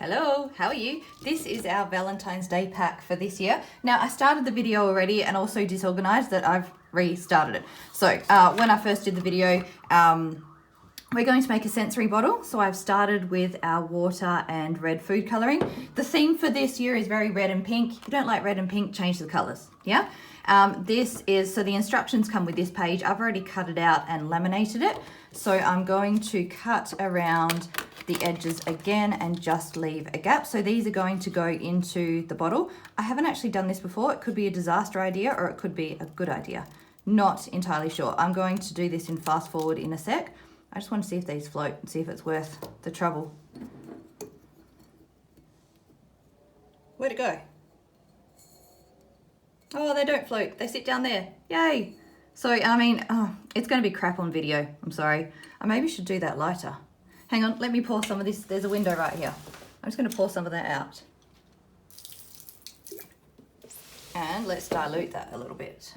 Hello, how are you? This is our Valentine's Day pack for this year. Now, I started the video already and also disorganized that I've restarted it. So when I first did the video, we're going to make a sensory bottle. So I've started with our water and red food coloring. The theme for this year is very red and pink. If you don't like red and pink, change the colors, yeah? So the instructions come with this page. I've already cut it out and laminated it. So I'm going to cut around the edges again and just leave a gap. So these are going to go into the bottle. I haven't actually done this before. It could be a disaster idea or it could be a good idea. Not entirely sure. I'm going to do this in fast forward in a sec. I just want to see if these float and see if it's worth the trouble. Where'd it go? Oh, they don't float. They sit down there. Yay. So, it's going to be crap on video. I'm sorry. I maybe should do that lighter. Hang on, let me pour some of this. There's a window right here. I'm just going to pour some of that out. And let's dilute that a little bit.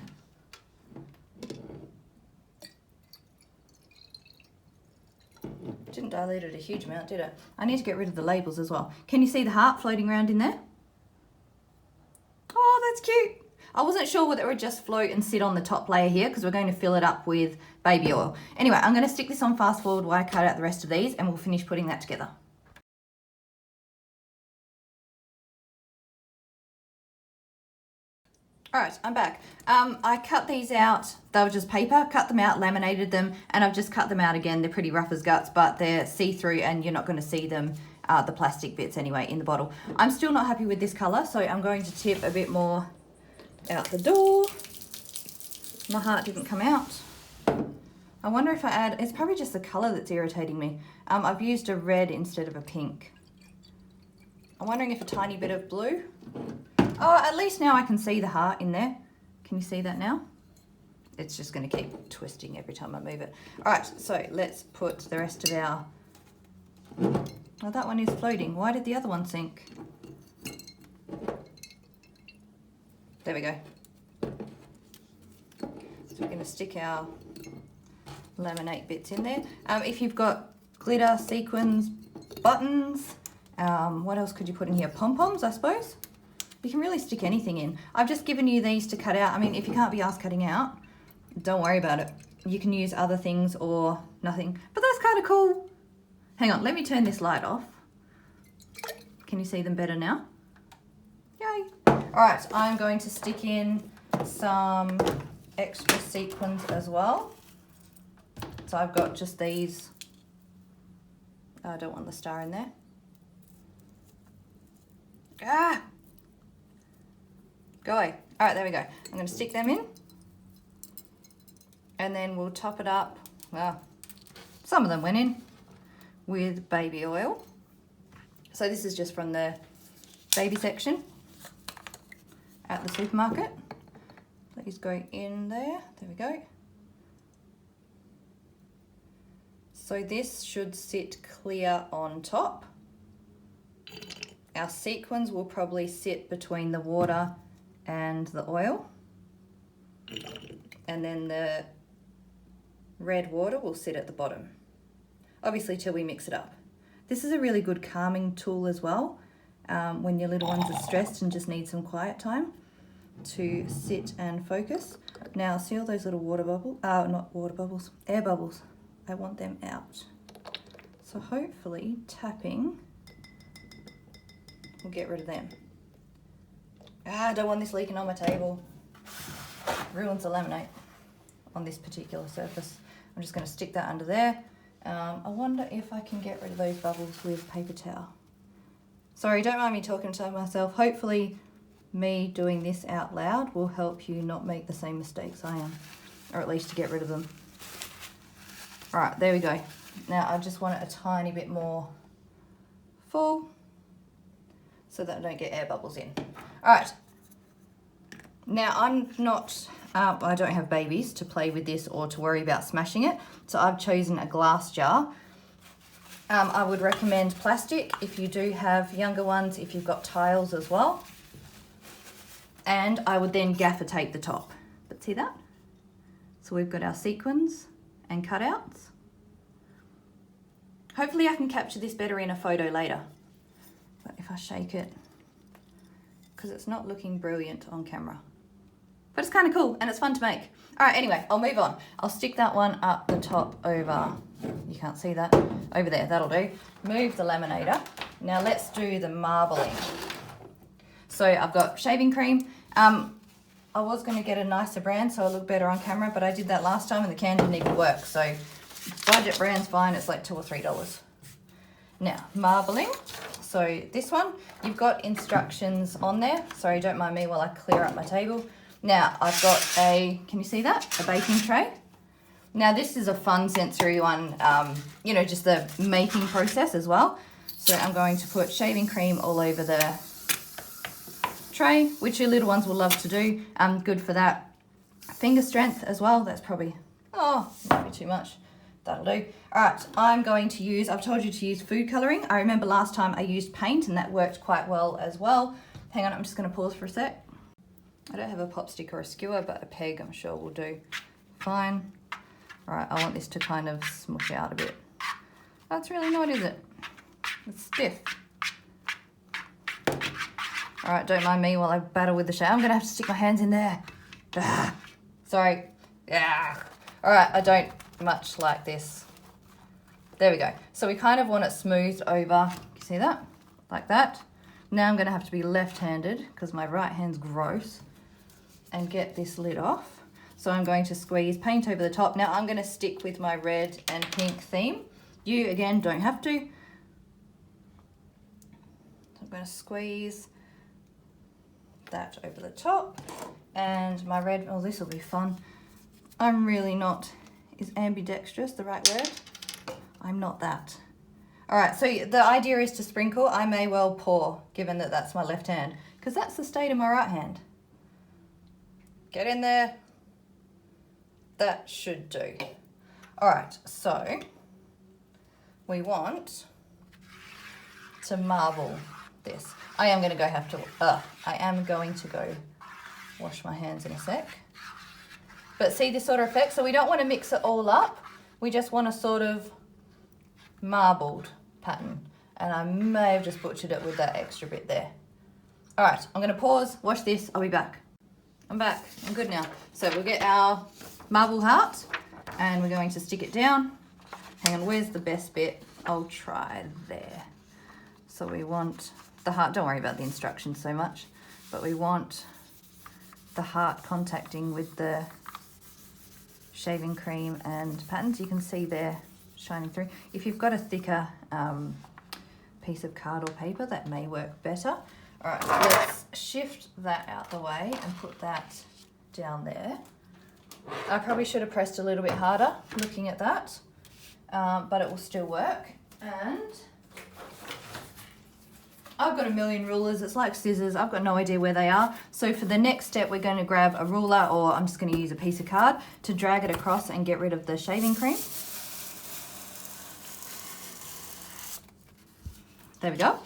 Didn't dilute it a huge amount, did it? I need to get rid of the labels as well. Can you see the heart floating around in there? Oh, that's cute. I wasn't sure whether it would just float and sit on the top layer here because we're going to fill it up with baby oil. Anyway, I'm going to stick this on fast forward while I cut out the rest of these and we'll finish putting that together. All right, I'm back. I cut these out. They were just paper, cut them out, laminated them, and I've just cut them out again. They're pretty rough as guts, but they're see-through and you're not going to see them, the plastic bits anyway, in the bottle. I'm still not happy with this color, so I'm going to tip a bit more out the door. My heart didn't come out. I wonder if I add, it's probably just the color that's irritating me. I've used a red instead of a pink. I'm wondering if a tiny bit of blue. Oh, at least now I can see the heart in there. Can you see that now? It's just going to keep twisting every time I move it. All right, so let's put the rest of our... Oh, that one is floating. Why did the other one sink? There we go. So we're going to stick our laminate bits in there. If you've got glitter, sequins, buttons, what else could you put in here? Pom-poms, I suppose. You can really stick anything in. I've just given you these to cut out. I mean, if you can't be asked cutting out, don't worry about it. You can use other things or nothing. But that's kind of cool. Hang on, let me turn this light off. Can you see them better now? Yay. All right, I'm going to stick in some extra sequins as well. So I've got just these. I don't want the star in there. Ah! Go away. All right, there we go. I'm going to stick them in. And then we'll top it up. Well, some of them went in with baby oil. So this is just from the baby section at the supermarket. These go in there. There we go. So this should sit clear on top. Our sequins will probably sit between the water and the oil. And then the red water will sit at the bottom. Obviously till we mix it up. This is a really good calming tool as well. When your little ones are stressed and just need some quiet time to sit and focus. Now see all those little water bubbles, not water bubbles, air bubbles. I want them out. So hopefully tapping will get rid of them. I don't want this leaking on my table. Ruins the laminate on this particular surface. I'm just going to stick that under there. I wonder if I can get rid of those bubbles with paper towel. Sorry, don't mind me talking to myself. Hopefully me doing this out loud will help you not make the same mistakes I am, or at least to get rid of them. All right, there we go. Now I just want it a tiny bit more full so that I don't get air bubbles in. All right. Now I'm not, I don't have babies to play with this or to worry about smashing it. So I've chosen a glass jar. I would recommend plastic if you do have younger ones, if you've got tiles as well. And I would then gaffer tape the top. But see that? So we've got our sequins and cutouts. Hopefully I can capture this better in a photo later. if I shake it, because it's not looking brilliant on camera. But it's kind of cool and it's fun to make. All right, anyway, I'll move on. I'll stick that one up the top over, you can't see that, over there, that'll do. Move the laminator. Now let's do the marbling. So I've got shaving cream. I was going to get a nicer brand so I look better on camera, but I did that last time and the can didn't even work. So budget brand's fine, it's like $2 or $3. Now, marbling. So this one, you've got instructions on there. Sorry, don't mind me while I clear up my table. Now, I've got can you see that? A baking tray. Now, this is a fun sensory one, you know, just the making process as well. So I'm going to put shaving cream all over the tray, which your little ones will love to do. Good for that finger strength as well. That's probably, might be too much. That'll do. All right, I'm going to use, I've told you to use food coloring. I remember last time I used paint and that worked quite well as well. Hang on, I'm just going to pause for a sec. I don't have a pop stick or a skewer, but a peg I'm sure will do fine. All right, I want this to kind of smush out a bit. That's really not, is it? It's stiff. All right, don't mind me while I battle with the shade. I'm gonna have to stick my hands in there. Sorry. All right, I don't much like this. There we go. So we kind of want it smoothed over. You see that? Like that. Now I'm gonna have to be left-handed because my right hand's gross and get this lid off. So I'm going to squeeze paint over the top. Now I'm gonna stick with my red and pink theme. You, again, don't have to. So I'm gonna squeeze that over the top. And my red, oh, this will be fun. I'm really not, is ambidextrous the right word? I'm not that. All right, so the idea is to sprinkle. I may well pour, given that that's my left hand, because that's the state of my right hand. Get in there. That should do. All right, so we want to marble this. I am going to go wash my hands in a sec. But see this sort of effect? So we don't want to mix it all up. We just want a sort of marbled pattern. And I may have just butchered it with that extra bit there. All right, I'm going to pause, wash this, I'll be back. I'm back, I'm good now. So we'll get our marble heart and we're going to stick it down. Hang on, where's the best bit? I'll try there. So we want the heart, don't worry about the instructions so much, but we want the heart contacting with the shaving cream and patterns. You can see there shining through. If you've got a thicker piece of card or paper, that may work better. All right, let's shift that out the way and put that down there. I probably should have pressed a little bit harder looking at that, but it will still work. And I've got a million rulers. It's like scissors. I've got no idea where they are. So for the next step, we're going to grab a ruler, or I'm just going to use a piece of card to drag it across and get rid of the shaving cream. There we go.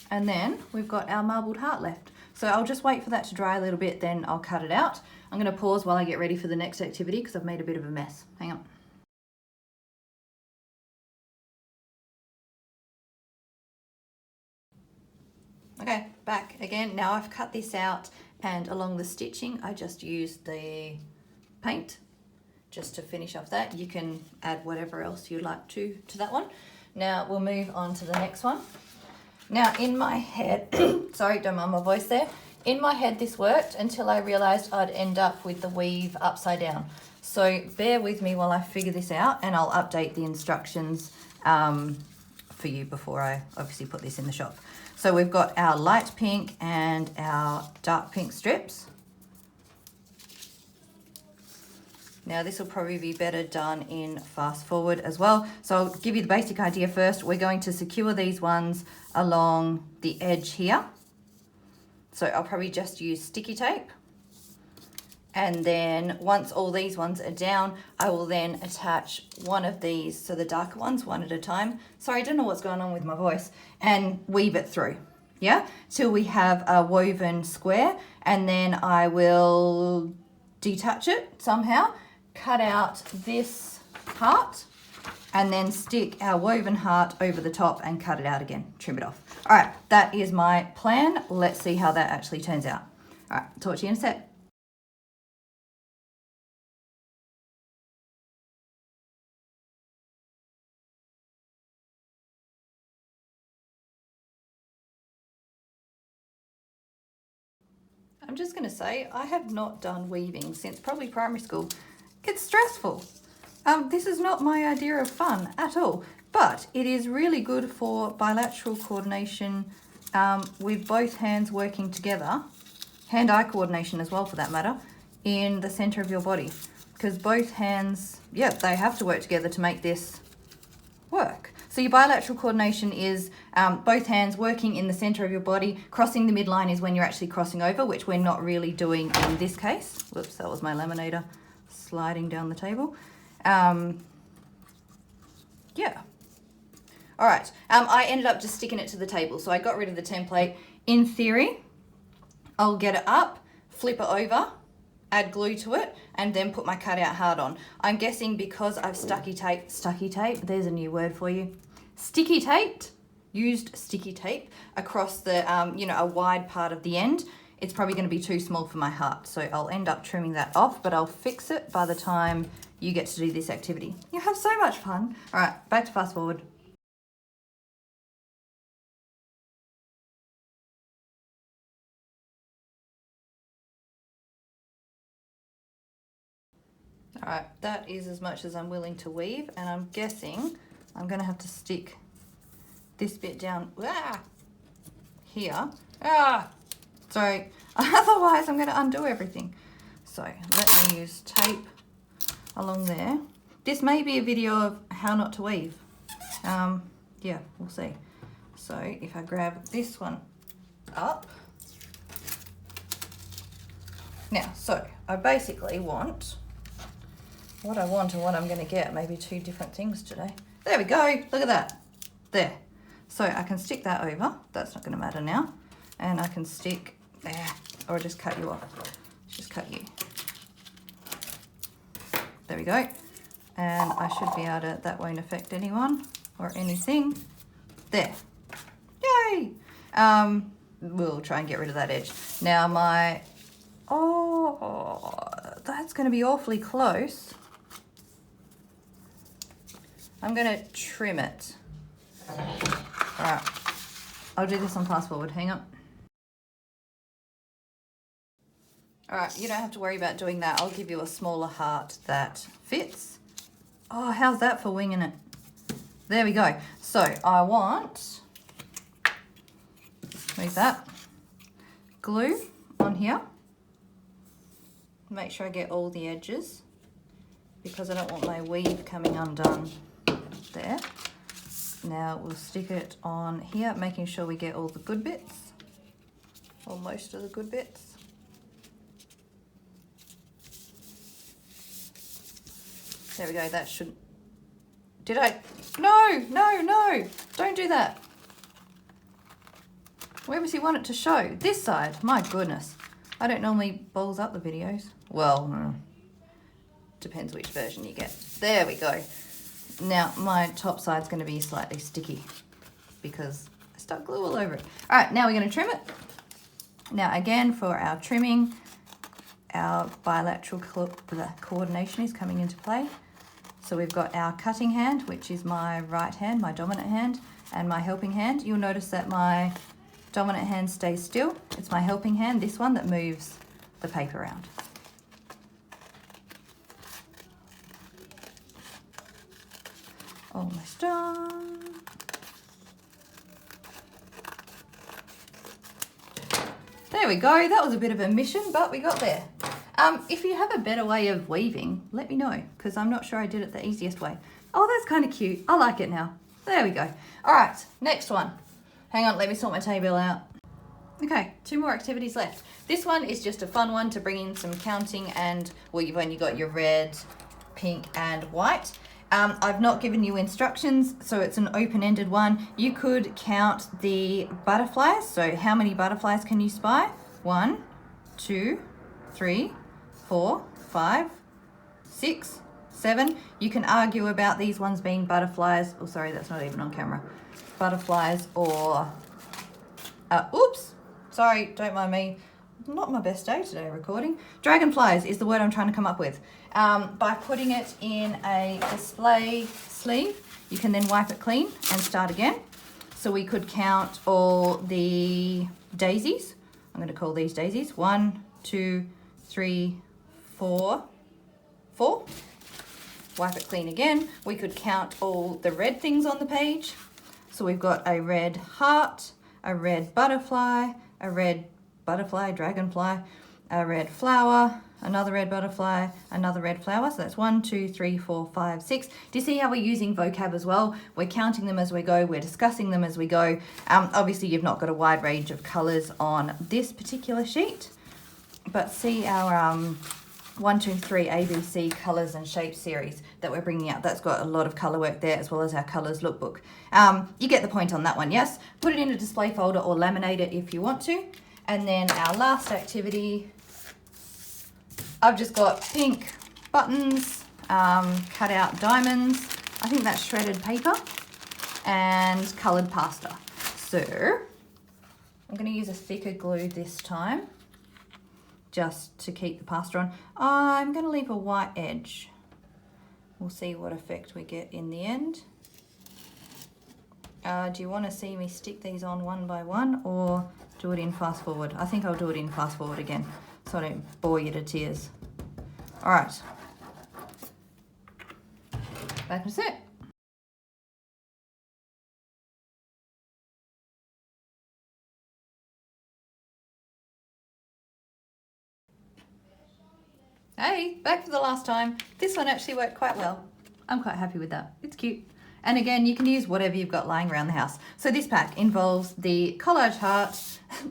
And then we've got our marbled heart left. So I'll just wait for that to dry a little bit, then I'll cut it out. I'm going to pause while I get ready for the next activity because I've made a bit of a mess. Hang on. Okay, back again. Now I've cut this out, and along the stitching, I just used the paint just to finish off that. You can add whatever else you'd like to that one. Now we'll move on to the next one. Now in my head, sorry, don't mind my voice there. In my head this worked until I realized I'd end up with the weave upside down. So bear with me while I figure this out, and I'll update the instructions for you before I obviously put this in the shop. So we've got our light pink and our dark pink strips. Now this will probably be better done in fast forward as well. So I'll give you the basic idea first. We're going to secure these ones along the edge here. So I'll probably just use sticky tape. And then once all these ones are down, I will then attach one of these, so the darker ones, one at a time. Sorry, I don't know what's going on with my voice. And weave it through, yeah? Till we have a woven square. And then I will detach it somehow, cut out this part, and then stick our woven heart over the top and cut it out again, trim it off. All right, that is my plan. Let's see how that actually turns out. All right, talk to you in a sec. I'm just gonna say, I have not done weaving since probably primary school. It's stressful. This is not my idea of fun at all, but it is really good for bilateral coordination with both hands working together, hand-eye coordination as well for that matter, in the center of your body. Because both hands, yeah, they have to work together to make this work. So your bilateral coordination is both hands working in the center of your body. Crossing the midline is when you're actually crossing over, which we're not really doing in this case. Whoops, that was my laminator sliding down the table. Yeah. All right, I ended up just sticking it to the table. So I got rid of the template. In theory, I'll get it up, flip it over, add glue to it, and then put my cutout heart on. I'm guessing because I've sticky tape, there's a new word for you. Used sticky tape across the, a wide part of the end, it's probably gonna be too small for my heart. So I'll end up trimming that off, but I'll fix it by the time you get to do this activity. You have so much fun. All right, back to fast forward. All right, that is as much as I'm willing to weave, and I'm guessing I'm gonna have to stick this bit down here. Sorry, otherwise I'm gonna undo everything. So let me use tape along there. This may be a video of how not to weave. Yeah, we'll see. So if I grab this one up. Now, so I basically want what I want and what I'm going to get, maybe two different things today. There we go, look at that. There. So I can stick that over, that's not going to matter now. And I can stick there, or just cut you off. Just cut you. There we go. And I should be able to, that won't affect anyone or anything. There. Yay! We'll try and get rid of that edge. Now that's going to be awfully close. I'm going to trim it. All right, I'll do this on fast forward, hang on. All right, you don't have to worry about doing that. I'll give you a smaller heart that fits. Oh, how's that for winging it? There we go. So I want, move that, glue on here. Make sure I get all the edges because I don't want my weave coming undone there. Now we'll stick it on here, making sure we get all the good bits, or most of the good bits. There we go, that should, did I, no, don't do that. Where does he want it to show? This side, my goodness. I don't normally balls up the videos. Well, depends which version you get. There we go. Now my top side's going to be slightly sticky because I stuck glue all over it. All right, now we're going to trim it. Now again, for our trimming, our bilateral coordination is coming into play. So we've got our cutting hand, which is my right hand, my dominant hand, and my helping hand. You'll notice that my dominant hand stays still. It's my helping hand, this one, that moves the paper around. Almost done. There we go. That was a bit of a mission, but we got there. If you have a better way of weaving, let me know, because I'm not sure I did it the easiest way. Oh, that's kind of cute. I like it now. There we go. All right, next one. Hang on, let me sort my table out. Okay, 2 more activities left. This one is just a fun one to bring in some counting, and well, you've only got your red, pink, and white. I've not given you instructions, so it's an open-ended one. You could count the butterflies. So how many butterflies can you spy? 1, 2, 3, 4, 5, 6, 7. You can argue about these ones being butterflies. Oh, sorry, that's not even on camera. Butterflies or, oops, sorry, don't mind me. Not my best day today recording. Dragonflies is the word I'm trying to come up with. By putting it in a display sleeve, you can then wipe it clean and start again. So we could count all the daisies. I'm going to call these daisies. 1, 2, 3, 4. 4. Wipe it clean again. We could count all the red things on the page. So we've got a red heart, a red butterfly, a red butterfly, dragonfly, a red flower, another red butterfly, another red flower. So that's 1, 2, 3, 4, 5, 6. Do you see how we're using vocab as well? We're counting them as we go. We're discussing them as we go. Obviously, you've not got a wide range of colours on this particular sheet, but see our 1, 2, 3 ABC colours and shapes series that we're bringing out. That's got a lot of colour work there, as well as our colours lookbook. You get the point on that one, yes? Put it in a display folder or laminate it if you want to. And then our last activity, I've just got pink buttons, cut out diamonds. I think that's shredded paper and coloured pasta. So I'm going to use a thicker glue this time, just to keep the pasta on. I'm going to leave a white edge. We'll see what effect we get in the end. Do you want to see me stick these on one by one or do it in fast forward? I think I'll do it in fast forward again so I don't bore you to tears. All right. Back in a sec. Hey, back for the last time. This one actually worked quite well. I'm quite happy with that. It's cute. And again, you can use whatever you've got lying around the house. So this pack involves the collage heart,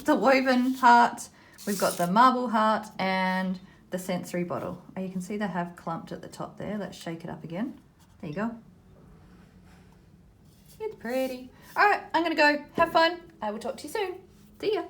the woven heart, we've got the marble heart, and the sensory bottle. Oh, you can see they have clumped at the top there. Let's shake it up again. There you go. It's pretty. All right, I'm gonna go. Have fun. I will talk to you soon. See ya.